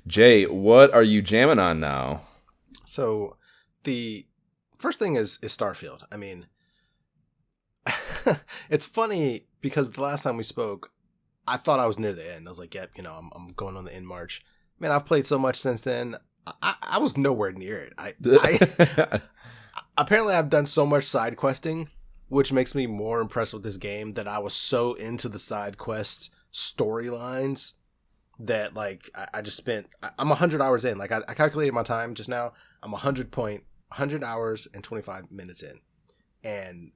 Jay, what are you jamming on now? So the first thing is Starfield. I mean, it's funny because the last time we spoke, I thought I was near the end. I was like, yep, I'm going on the end march. Man, I've played so much since then. I was nowhere near it. I apparently I've done so much side questing, which makes me more impressed with this game, that I was so into the side quest storylines that like I just spent. I'm 100 hours in. Like I calculated my time just now. I'm 100 hours and 25 minutes in, and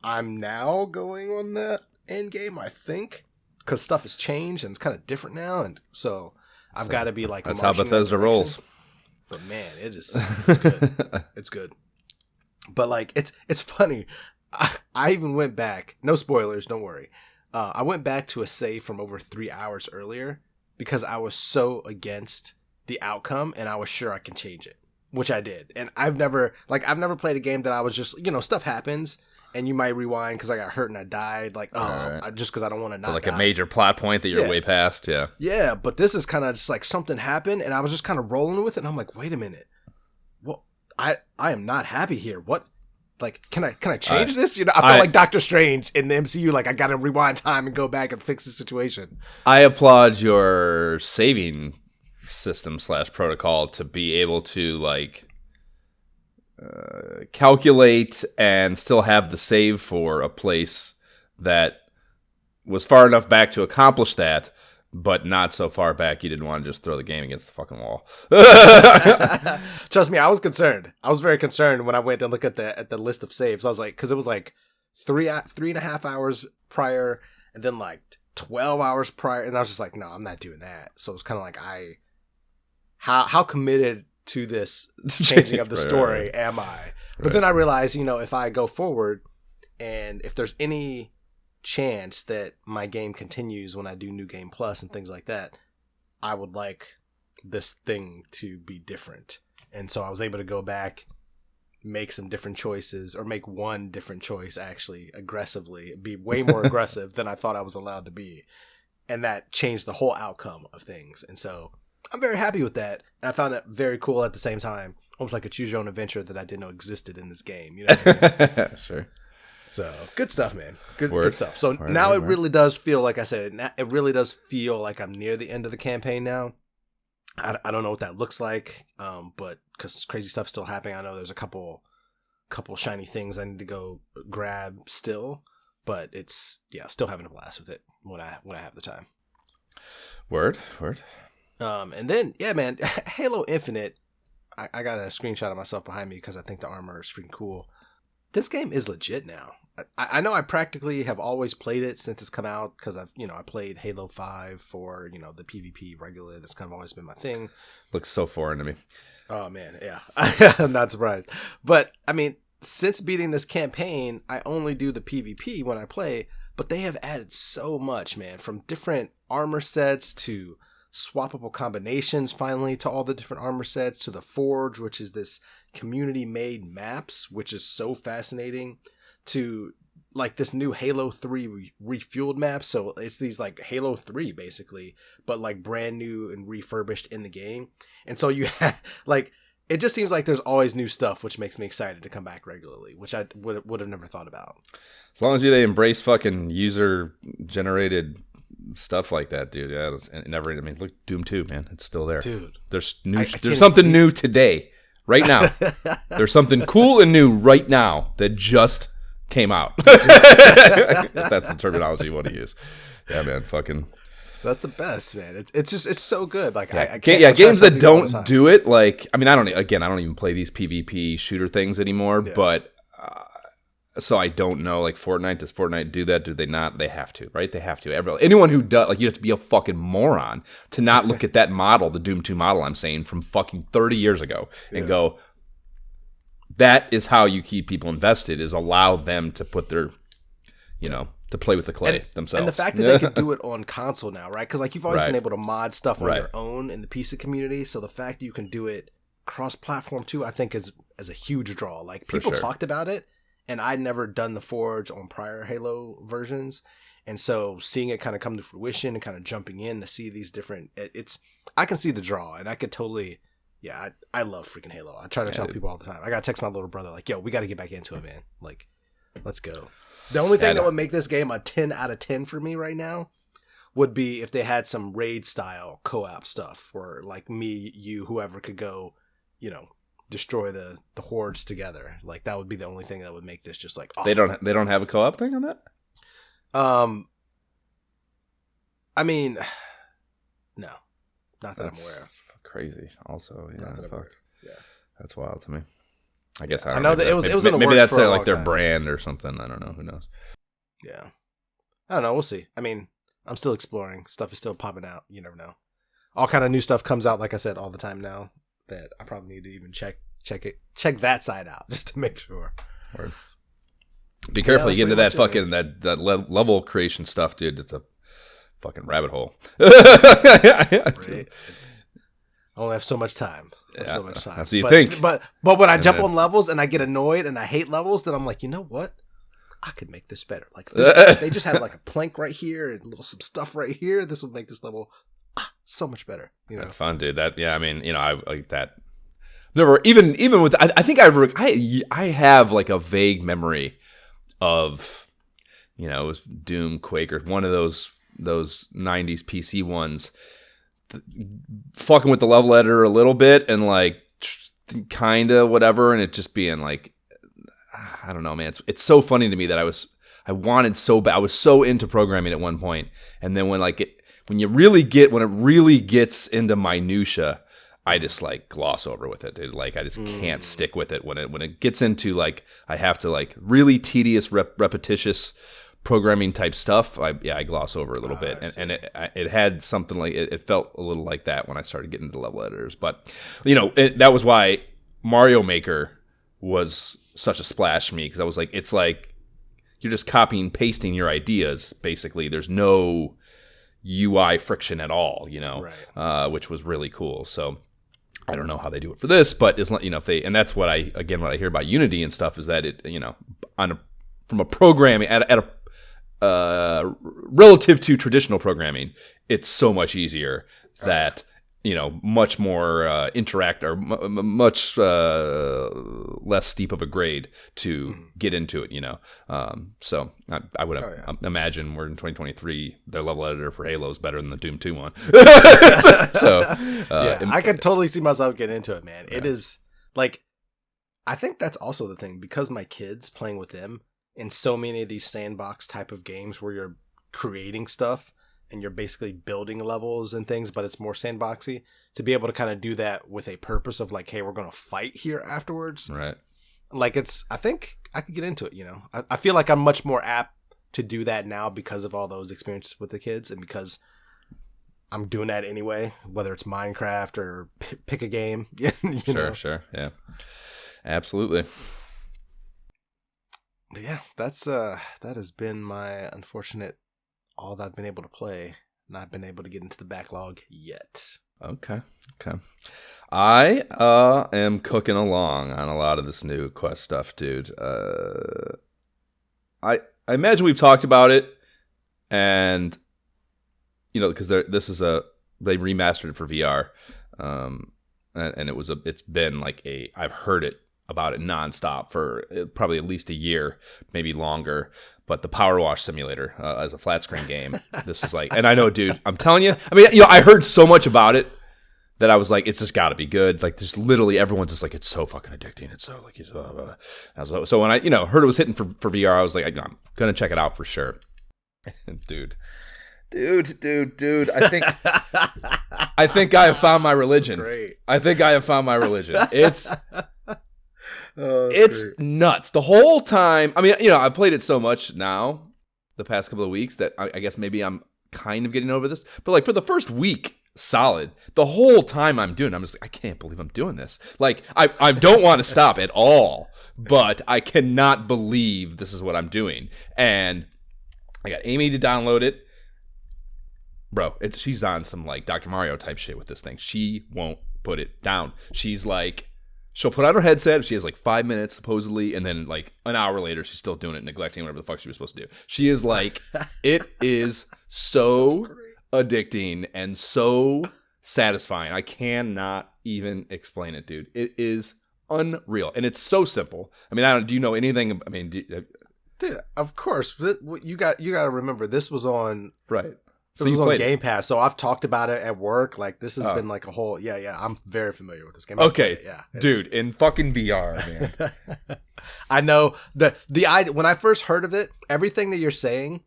I'm now going on the end game, I think, because stuff has changed and it's kind of different now, and so I've got to be like. That's how Bethesda rolls. But man, it's good. It's good. But like, it's funny. I even went back. No spoilers, don't worry. I went back to a save from over 3 hours earlier because I was so against the outcome, and I was sure I can change it, which I did. And I've never played a game that I was just, stuff happens. And you might rewind because I got hurt and I died. Like, just because I don't want to not like die. A major plot point that you're way past, yeah. Yeah, but this is kind of just like something happened, and I was just kind of rolling with it, and I'm like, wait a minute. What? I am not happy here. What? Like, can I change this? I felt like Doctor Strange in the MCU. Like, I got to rewind time and go back and fix the situation. I applaud your saving system / protocol to be able to, like... calculate and still have the save for a place that was far enough back to accomplish that, but not so far back you didn't want to just throw the game against the fucking wall. Trust me, I was concerned. I was very concerned when I went to look at the list of saves. I was like, because it was like 3.5 hours prior, and then like 12 hours prior, and I was just like, no, I'm not doing that. So it's kind of like how committed to this changing of the story am I? But then I realized, if I go forward and if there's any chance that my game continues when I do New Game Plus and things like that, I would like this thing to be different. And so I was able to go back, make some different choices, or make one different choice actually aggressively, be way more aggressive than I thought I was allowed to be. And that changed the whole outcome of things. And so I'm very happy with that, and I found that very cool at the same time. Almost like a choose your own adventure that I didn't know existed in this game. You know what I mean? Sure. So good stuff, man. Good stuff. So now it really does feel, like I said, it really does feel like I'm near the end of the campaign now. I don't know what that looks like, but because crazy stuff's still happening. I know there's a couple shiny things I need to go grab still, but it's still having a blast with it when I have the time. Word. And then, man, Halo Infinite, I got a screenshot of myself behind me because I think the armor is freaking cool. This game is legit now. I know I practically have always played it since it's come out because I played Halo 5 for, the PvP regularly. That's kind of always been my thing. Looks so foreign to me. Oh, man, yeah. I'm not surprised. But, I mean, since beating this campaign, I only do the PvP when I play, but they have added so much, man, from different armor sets to swappable combinations finally to all the different armor sets to the Forge, which is this community made maps, which is so fascinating, to like this new Halo 3 refueled map. So it's these like Halo 3 basically, but like brand new and refurbished in the game. And so you have like, it just seems like there's always new stuff, which makes me excited to come back regularly, which I would have never thought about. As long as they embrace fucking user generated stuff like that, dude. Yeah, look, Doom 2, man, it's still there, dude. There's something new today, right now. There's something cool and new right now that just came out. If that's the terminology you want to use. Yeah, man, fucking. That's the best, man. It's so good. Like games that don't do it. Like, I mean, I don't even play these PvP shooter things anymore, but. So I don't know, like Fortnite, does Fortnite do that? Do they not? They have to, right? They have to. Anyone who does, like, you have to be a fucking moron to not look at that model, the Doom 2 model I'm saying, from fucking 30 years ago and go, that is how you keep people invested, is allow them to put their, to play with the clay themselves. And the fact that they can do it on console now, right? Because like you've always been able to mod stuff on your own in the PC community. So the fact that you can do it cross-platform too, I think is a huge draw. Like people talked about it. And I'd never done the Forge on prior Halo versions. And so seeing it kind of come to fruition and kind of jumping in to see these different, it's I can see the draw, and I could totally. Yeah, I love freaking Halo. I try to tell people all the time. I gotta text my little brother like, "Yo, we gotta get back into it, man. Like, let's go." The only thing that would make this game a 10 out of 10 for me right now would be if they had some raid style co-op stuff where like me, you, whoever could go, destroy the hordes together. Like that would be the only thing that would make this just like they don't have a co-op thing on that? I mean, no. Not that I'm aware of. Crazy. Also, yeah. Not that I'm aware of. Yeah. That's wild to me. I guess I know that it was in the maybe works that's for a long like their time. brand or something. I don't know. Who knows? Yeah. I don't know. We'll see. I mean, I'm still exploring. Stuff is still popping out. You never know. All kind of new stuff comes out, like I said, all the time now that I probably need to even check that side out just to make sure. Word. Be careful. You get into that fucking that level creation stuff, dude. It's a fucking rabbit hole. Right? I only have so much time. So much time. That's what you think. But when I jump on levels and I get annoyed and I hate levels, then I'm like, you know what? I could make this better. Like if they just had like a plank right here and some stuff right here. This would make this level so much better. That's fun, dude. I mean, I like that. Never even with I think I have like a vague memory of it was Doom, Quake, or one of those 90s PC ones. Fucking with the level editor a little bit and like kind of whatever, and it just being like, I don't know, man. It's so funny to me that I wanted so bad. I was so into programming at one point, and then when it really gets into minutia, I just like gloss over with it, dude. Like I just can't stick with it when it gets into like I have to like really tedious repetitious programming type stuff. I gloss over a little bit, and it had something like it felt a little like that when I started getting into level editors. But that was why Mario Maker was such a splash for me, because I was like, it's like you're just copying pasting your ideas basically. There's no UI friction at all, right. Which was really cool. So I don't know how they do it for this, but if they, and that's what I hear about Unity and stuff is that it from a programming at a relative to traditional programming, it's so much easier that much more interact or much less steep of a grade to get into it. So I would imagine we're in 2023. Their level editor for Halo is better than the Doom 2 one. So I could totally see myself getting into it, man. It is like, I think that's also the thing, because my kids playing with them in so many of these sandbox type of games where you're creating stuff and you're basically building levels and things, but it's more sandboxy, to be able to kind of do that with a purpose of like, hey, we're going to fight here afterwards. Right. Like I think I could get into it, I feel like I'm much more apt to do that now because of all those experiences with the kids, and because I'm doing that anyway, whether it's Minecraft or pick a game. Sure. Yeah, absolutely. Yeah, that has been my unfortunate all that I've been able to play. Not been able to get into the backlog yet. Okay. I am cooking along on a lot of this new Quest stuff, dude. I imagine we've talked about it, and because they remastered it for VR, and it's been like I've heard about it nonstop for probably at least a year, maybe longer. But the Power Wash Simulator as a flat screen game, this is like, and I know, dude, I'm telling you, I mean, I heard so much about it that I was like, it's just got to be good. Like, just literally everyone's just like, it's so fucking addicting. It's so like, so when I heard it was hitting for VR, I was like, I'm gonna check it out for sure. Dude, I think I have found my religion. Great. I think I have found my religion. It's great. nuts the whole time. I mean, I played it so much now the past couple of weeks that I guess maybe I'm kind of getting over this. But like for the first week, solid, the whole time I'm just like, I can't believe I'm doing this. Like I don't want to stop at all, but I cannot believe this is what I'm doing. And I got Amy to download it. Bro, she's on some like Dr. Mario type shit with this thing. She won't put it down. She's like, she'll put on her headset. She has like 5 minutes supposedly, and then like an hour later, she's still doing it, neglecting whatever the fuck she was supposed to do. She is like, it is so addicting and so satisfying. I cannot even explain it, dude. It is unreal, and it's so simple. I mean, do you know anything? I mean, dude, of course. You got to remember, this was on right. So this was on Game Pass, so I've talked about it at work. Like, this has been like a whole I'm very familiar with this game. Okay, dude, in fucking VR, man. I know the when I first heard of it, everything that you're saying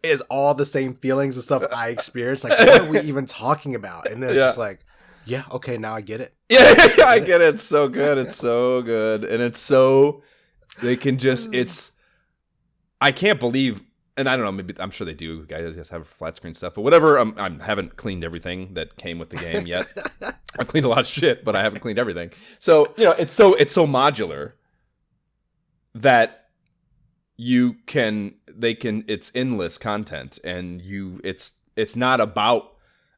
is all the same feelings and stuff I experienced. Like, what are we even talking about? And then it's just like, yeah, okay, now I get it. Yeah, I get it. It's so good. It's so good, and it's so they can just. I can't believe. And I don't know, maybe I'm sure they do. Guys just have flat screen stuff, but whatever. I haven't cleaned everything that came with the game yet. I've cleaned a lot of shit, but I haven't cleaned everything. So it's so modular that it's endless content, and it's not about.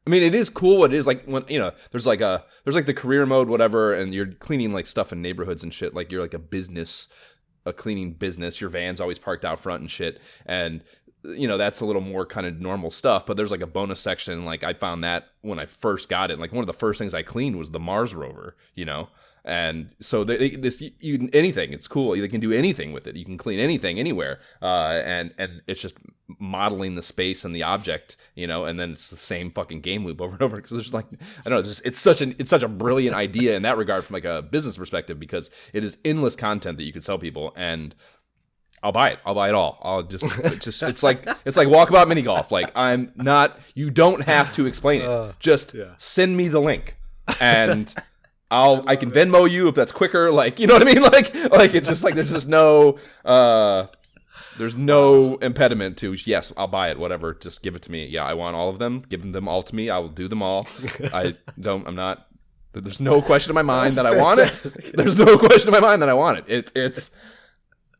I mean, it is cool. What it is like when there's like the career mode, whatever, and you're cleaning like stuff in neighborhoods and shit. Like you're like a cleaning business, your van's always parked out front and shit, and that's a little more kind of normal stuff. But there's like a bonus section, like I found that when I first got it, like one of the first things I cleaned was the Mars rover, and so anything, it's cool. They can do anything with it. You can clean anything anywhere, and it's just modeling the space and the object, and then it's the same fucking game loop over and over. Because there's like, I don't know, it's such a brilliant idea in that regard from like a business perspective, because it is endless content that you could sell people, and I'll buy it. I'll buy it all. I'll just it's like Walkabout Mini Golf. Like you don't have to explain it. Just send me the link, and I can Venmo you if that's quicker. Like, you know what I mean? Like it's just like there's no impediment to, yes, I'll buy it, whatever. Just give it to me. Yeah, I want all of them. Give them all to me. I will do them all. There's no question in my mind that I want it. There's no question in my mind that I want it. It's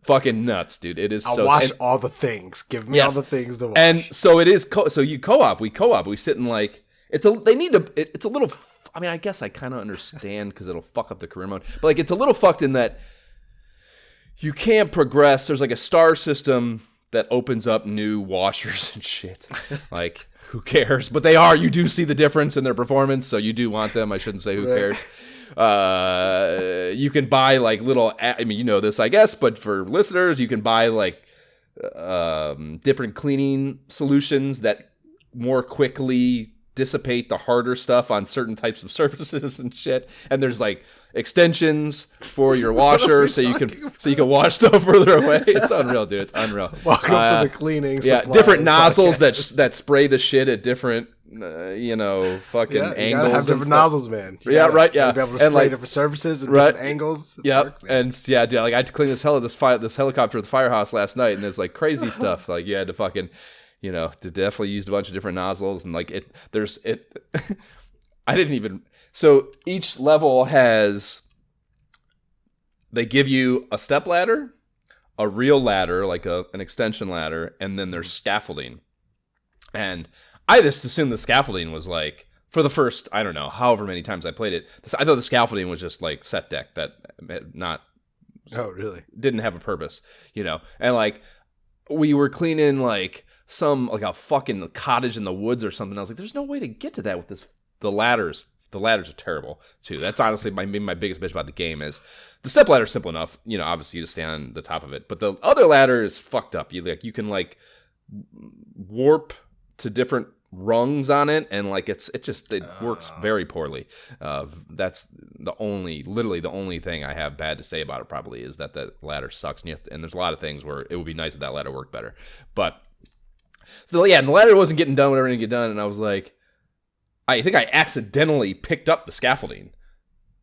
fucking nuts, dude. It is. I'll watch all the things. Give me all the things to watch. And so it is. So you co-op. We co-op. We sit and like it's a little. I mean, I guess I kind of understand because it'll fuck up the career mode. But like, it's a little fucked in that you can't progress. There's like a star system that opens up new washers and shit. Like, who cares? But you do see the difference in their performance, so you do want them. I shouldn't say who cares. You can buy like little, I mean, this, I guess, but for listeners, you can buy like different cleaning solutions that more quickly dissipate the harder stuff on certain types of surfaces and shit. And there's like extensions for your washer so you can wash stuff further away. It's unreal, dude. It's unreal. Welcome to the cleaning. Yeah, different nozzles that spray the shit at different fucking angles. You gotta have different nozzles, man. Right. Yeah, be able to spray different surfaces and different angles. Yeah, and dude, like I had to clean this helicopter at the firehouse last night, and there's like crazy stuff. Like you had to fucking. Definitely used a bunch of different nozzles, and like I didn't even. So each level they give you a step ladder, a real ladder, like an extension ladder, and then there's scaffolding. And I just assumed the scaffolding was like, for the first, I don't know, however many times I played it, I thought the scaffolding was just like set deck that Oh, really? Didn't have a purpose, and like we were cleaning like a fucking cottage in the woods or something. I was like, there's no way to get to that with this. The ladders are terrible too. That's honestly my biggest bitch about the game is the step ladder is simple enough. Obviously you just stand on the top of it, but the other ladder is fucked up. You can like warp to different rungs on it, and like it works very poorly. That's literally the only thing I have bad to say about it. Probably is that ladder sucks, and there's a lot of things where it would be nice if that ladder worked better, but. So yeah, and the ladder wasn't getting done whatever it didn't get done, and I was like, I think I accidentally picked up the scaffolding,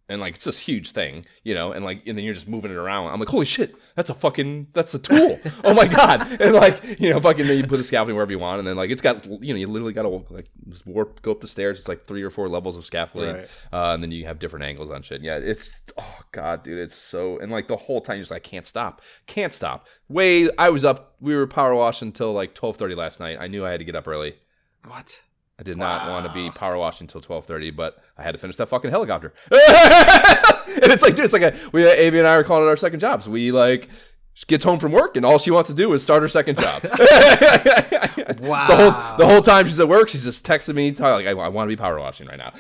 and like it's this huge thing, and then you're just moving it around. I'm like, holy shit, that's a tool. Oh my god, and like fucking then you put the scaffolding wherever you want, and then like it's got you literally got to like just go up the stairs. It's like 3 or 4 levels of scaffolding, right. And then you have different angles on shit. Yeah, it's oh god, dude, it's so and like the whole time you're just like can't stop. I was up. We were power washing until like 12:30 last night. I knew I had to get up early. What? I did not want to be power washing until 12:30, but I had to finish that fucking helicopter. And it's like, dude, Avi and I were calling it our second jobs. We like She gets home from work and all she wants to do is start her second job. Wow. The whole time she's at work, she's just texting me, like, I want to be power washing right now.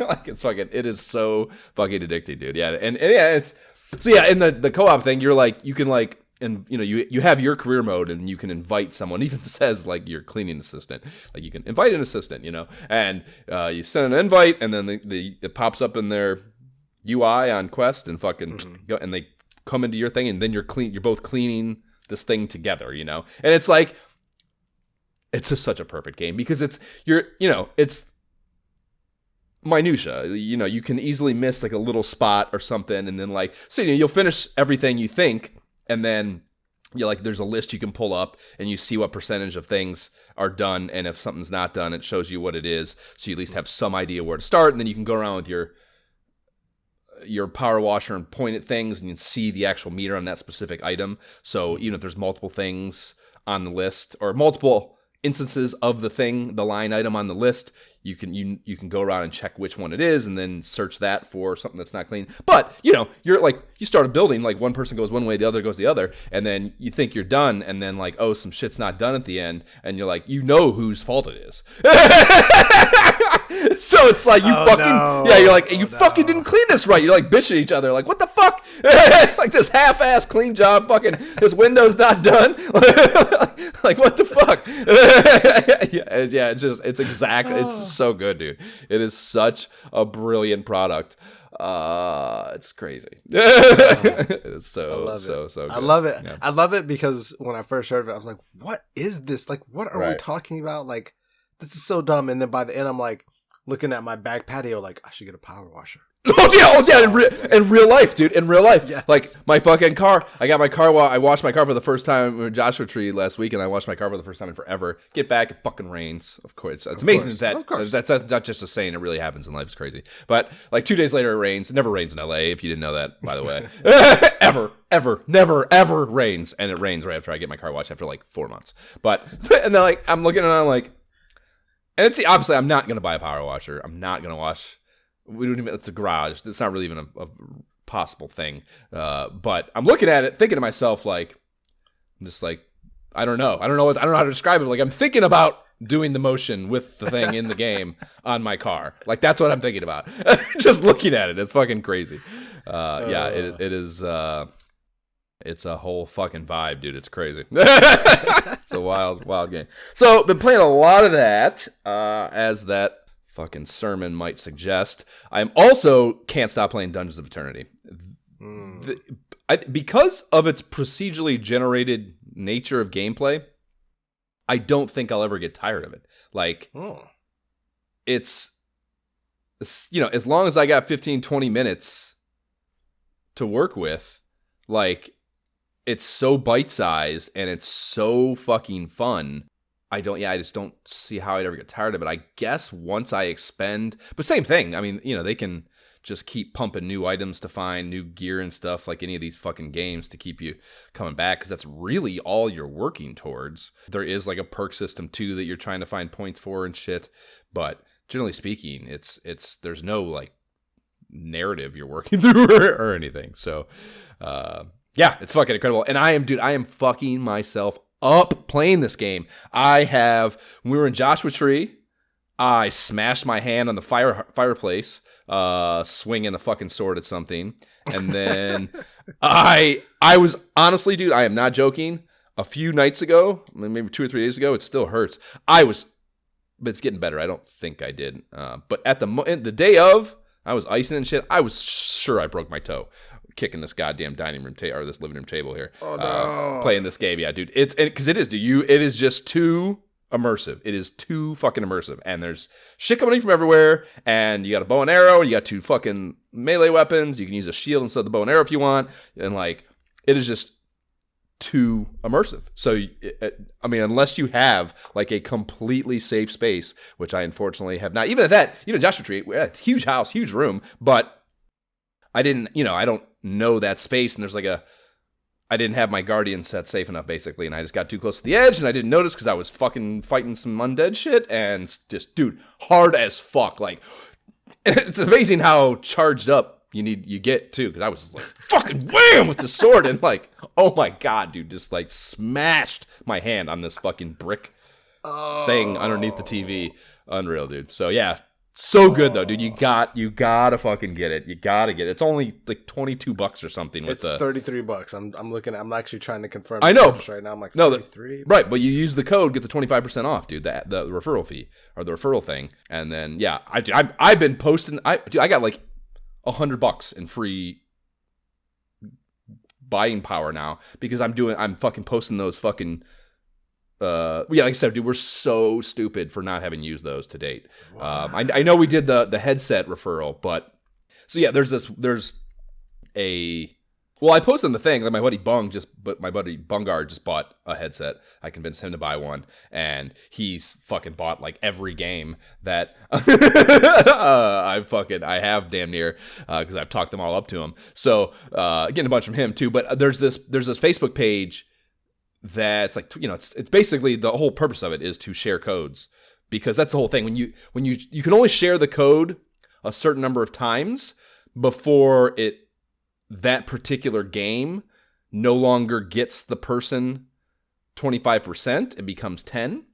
Like, it is so fucking addicting, dude. Yeah. And yeah, in the co-op thing, you're like, you can like, and you have your career mode and you can invite someone, even says like your cleaning assistant, like you can invite an assistant, and you send an invite and then it pops up in their UI on Quest and fucking go, and they come into your thing and then you're both cleaning this thing together, and it's like, it's just such a perfect game because it's minutia. You can easily miss like a little spot or something, and then like, so you'll finish everything you think, and then there's a list you can pull up and you see what percentage of things are done, and if something's not done, it shows you what it is, so you at least have some idea where to start, and then you can go around with your power washer and point at things and you can see the actual meter on that specific item. So even if there's multiple things on the list or multiple instances of the line item on the list, you can go around and check which one it is and then search that for something that's not clean. But you're like, you start a building, like one person goes one way, the other goes the other, and then you think you're done, and then like, oh, some shit's not done at the end, and you're like, whose fault it is. So it's like, you're like, you fucking didn't clean this right. You're like bitching at each other, like, what the fuck? Like this half-ass clean job, fucking this window's not done. Like, what the fuck? Yeah, it's so good, dude. It is such a brilliant product. It's crazy. It's so good. I love it. Yeah. I love it because when I first heard of it, I was like, what is this? Like, what are we talking about? Like, this is so dumb. And then by the end, I'm like looking at my back patio, like, I should get a power washer. Oh yeah, in real life, dude. In real life, yes. Like my fucking car. I got my car. I washed my car for the first time in Joshua Tree last week, and I washed my car for the first time in forever. Get back, it fucking rains. Of course, it's amazing that's not just a saying. It really happens in life. It's crazy. But like 2 days later, it rains. It never rains in LA. If you didn't know that, by the way, never rains, and it rains right after I get my car washed after like 4 months. But and then like I'm looking and I'm like, and it's obviously I'm not gonna buy a power washer. I'm not gonna wash. It's a garage. It's not really even a possible thing. But I'm looking at it, thinking to myself, like, I'm just like, I don't know how to describe it. Like, I'm thinking about doing the motion with the thing in the game on my car. Like, that's what I'm thinking about. Just looking at it. It's fucking crazy. Yeah, it is. It's a whole fucking vibe, dude. It's crazy. It's a wild game. So, been playing a lot of that, as that fucking sermon might suggest. I'm also can't stop playing Dungeons of Eternity. Because of its procedurally generated nature of gameplay, I don't think I'll ever get tired of it. Like, it's, as long as I got 15, 20 minutes to work with, like, it's so bite-sized and it's so fucking fun. I just don't see how I'd ever get tired of it. I guess once I expend, but same thing. I mean, they can just keep pumping new items to find new gear and stuff like any of these fucking games to keep you coming back, because that's really all you're working towards. There is like a perk system too that you're trying to find points for and shit, but generally speaking, it's there's no like narrative you're working through or anything. So, yeah, it's fucking incredible. And I am fucking myself up playing this game. When we were in Joshua Tree, I smashed my hand on the fireplace, swinging a fucking sword at something, and then I was honestly, dude, I am not joking. A few nights ago, maybe 2 or 3 days ago, it still hurts. But it's getting better. I don't think I did. But at the day of, I was icing and shit. I was sure I broke my toe kicking this goddamn dining room table or this living room table here. Oh no! Playing this game, yeah, dude. Because it is, dude. It is just too immersive. It is too fucking immersive, and there's shit coming in from everywhere. And you got a bow and arrow. You got 2 fucking melee weapons. You can use a shield instead of the bow and arrow if you want. And like, it is just too immersive. So, I mean, unless you have like a completely safe space, which I unfortunately have not. Even at that, Joshua Tree, we had a huge house, huge room, but I didn't, I don't know that space, and there's like I didn't have my guardian set safe enough, basically, and I just got too close to the edge, and I didn't notice because I was fucking fighting some undead shit, and just, dude, hard as fuck. Like, it's amazing how charged up you get too, because I was just like fucking wham with the sword and like, oh my god, dude, just like smashed my hand on this fucking brick thing underneath the TV. Unreal, dude. So yeah, so good though, dude. You gotta fucking get it. You gotta get it. It's only like $22 or something. It's $33. I'm looking. I'm actually trying to confirm. I know right now. I'm like 33. Right, but you use the code, get the 25% off, dude. The referral fee or the referral thing, and then yeah, I've been posting. I got like $100 in free buying power now because I'm fucking posting those fucking. Yeah, like I said, dude, we're so stupid for not having used those to date. I know we did the headset referral, but so yeah, well, I posted on the thing that my buddy Bungard just bought a headset. I convinced him to buy one, and he's fucking bought like every game that I have damn near because I've talked them all up to him. So getting a bunch from him too. But there's this Facebook page. That's like, it's basically the whole purpose of it is to share codes, because that's the whole thing. When you can only share the code a certain number of times before that particular game no longer gets the person 25%, it becomes 10.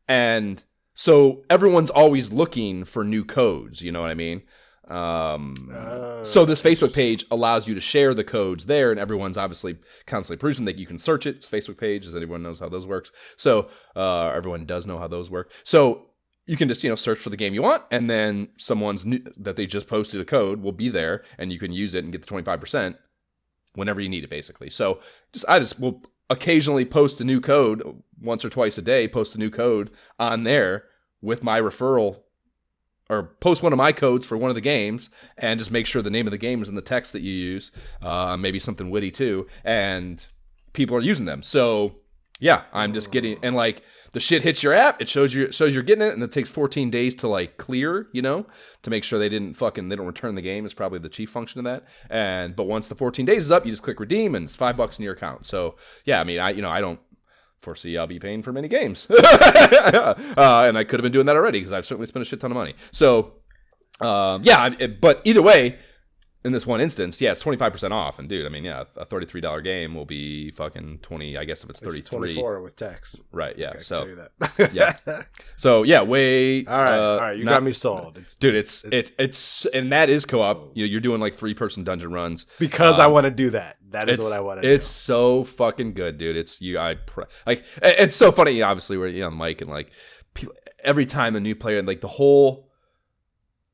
And so everyone's always looking for new codes, you know what I mean? So this Facebook page allows you to share the codes there, and everyone's obviously constantly producing that. You can search it. It's a Facebook page, as anyone knows how those works. So everyone does know how those work. So you can just wearch for the game you want, and then someone's that they just posted a code will be there, and you can use it and get the 25% whenever you need it, basically. So I will occasionally post a new code once or twice a day. Post a new code on there with my referral. Or post one of my codes for one of the games and just make sure the name of the game is in the text that you use. Maybe something witty too. And people are using them. So yeah, I'm just getting, and like the shit hits your app. It shows you're getting it, and it takes 14 days to like clear, to make sure they don't return the game is probably the chief function of that. But once the 14 days is up, you just click redeem and it's $5 in your account. So yeah, I mean, I don't foresee I'll be paying for many games. And I could have been doing that already because I've certainly spent a shit ton of money. So, but either way, in this one instance, yeah, it's 25% off. And dude, I mean, yeah, a $33 game will be fucking 20, I guess if it's 33. It's 24 with tax. Right, yeah. Okay, so, I can tell you that. yeah. So, yeah, way. All right, you got me sold. It's and that is co-op. So, you're doing like 3-person dungeon runs. Because I want to do that. That is what I want to do. It's so fucking good, dude. It's so funny, obviously, we're on mic and like every time a new player, and like the whole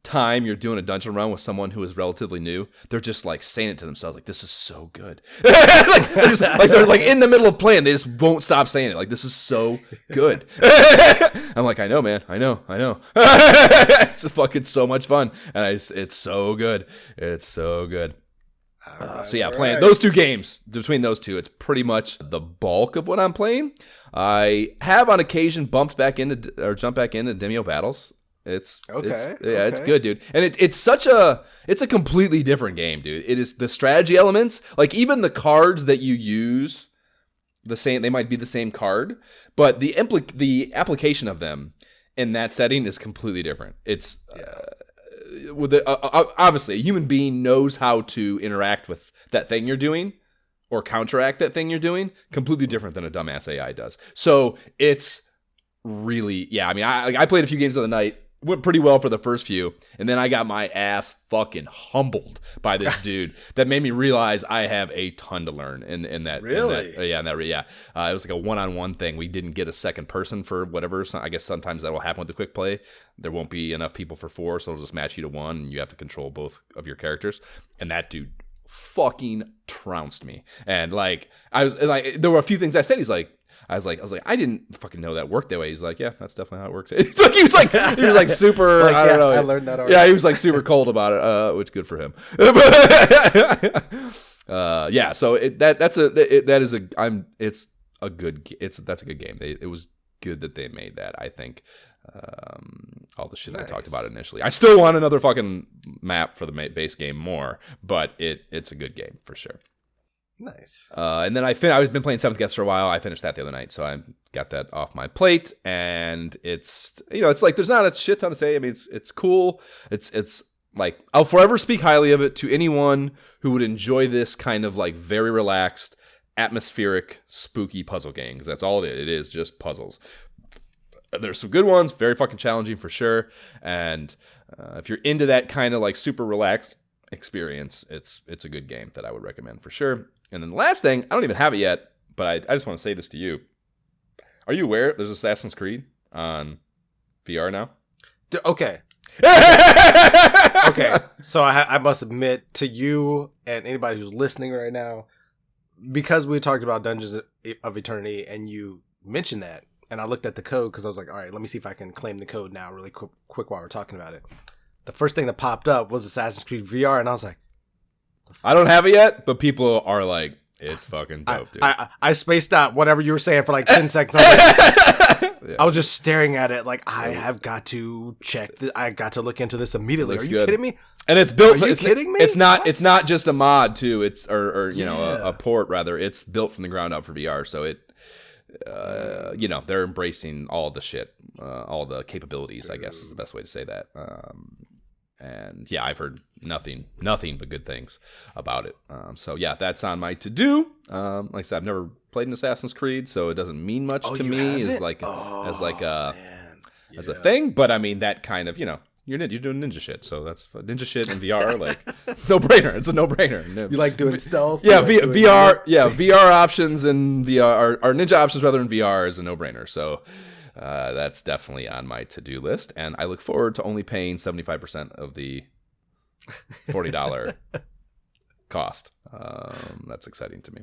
time you're doing a dungeon run with someone who is relatively new, they're just like saying it to themselves, like, this is so good. they're like in the middle of playing, they just won't stop saying it, like, this is so good. I'm like, I know, man, I know. It's just fucking so much fun, and it's so good. It's so good. Playing those two games, between those two, it's pretty much the bulk of what I'm playing. I have on occasion jumped back into Demio Battles. It's good, dude. And it's a completely different game, dude. It is the strategy elements, like even the cards that you use, they might be the same card, but the application of them in that setting is completely different. It's obviously a human being knows how to interact with that thing you're doing or counteract that thing you're doing completely different than a dumbass AI does. So it's really, I mean, I played a few games the other night, went pretty well for the first few, and then I got my ass fucking humbled by this dude that made me realize I have a ton to learn in that. Really? It was like a one-on-one thing. We didn't get a second person for whatever. So I guess sometimes that will happen with the quick play. There won't be enough people for 4, so it'll just match you to 1, and you have to control both of your characters. And that dude fucking trounced me. And like there were a few things I said. I was like, I didn't fucking know that worked that way. He's like, yeah, that's definitely how it works. he was like super. I don't know. I learned that already. Yeah, he was like super cold about it, which good for him. So that's a good game. It was good that they made that. I think all the shit I talked about initially. I still want another fucking map for the base game more, but it's a good game for sure. Nice. And then I've been playing 7th Guest for a while. I finished that the other night, so I got that off my plate. And it's like there's not a shit ton to say. I mean, it's cool. It's like, I'll forever speak highly of it to anyone who would enjoy this kind of like very relaxed, atmospheric, spooky puzzle game. Because that's all it is. It is just puzzles. There's some good ones, very fucking challenging for sure. And if you're into that kind of like super relaxed experience, it's a good game that I would recommend for sure. And then the last thing, I don't even have it yet, but I just want to say this to you. Are you aware there's Assassin's Creed on VR now? Okay. Okay. So I must admit to you and anybody who's listening right now, because we talked about Dungeons of Eternity and you mentioned that, and I looked at the code because I was like, all right, let me see if I can claim the code now really quick while we're talking about it. The first thing that popped up was Assassin's Creed VR, and I was like, I don't have it yet, but people are like, it's fucking dope, dude. I spaced out whatever you were saying for like 10 seconds. I was just staring at it like, I have got to check this. I got to look into this immediately. Are you kidding me? And it's built. Are you kidding me? It's not just a mod too. It's or a port rather. It's built from the ground up for VR. So it, they're embracing all the shit, all the capabilities. I guess is the best way to say that. And yeah, I've heard nothing but good things about it. So yeah, that's on my to-do. Like I said, I've never played an Assassin's Creed, so it doesn't mean much to me as a thing. But I mean, that kind of, you're doing ninja shit, so that's ninja shit in VR, like no brainer. It's a no brainer. You like doing stealth? Yeah, VR. Yeah, VR options and VR are ninja options rather than VR is a no brainer. So. That's definitely on my to-do list, and I look forward to only paying 75% of the $40 cost. That's exciting to me.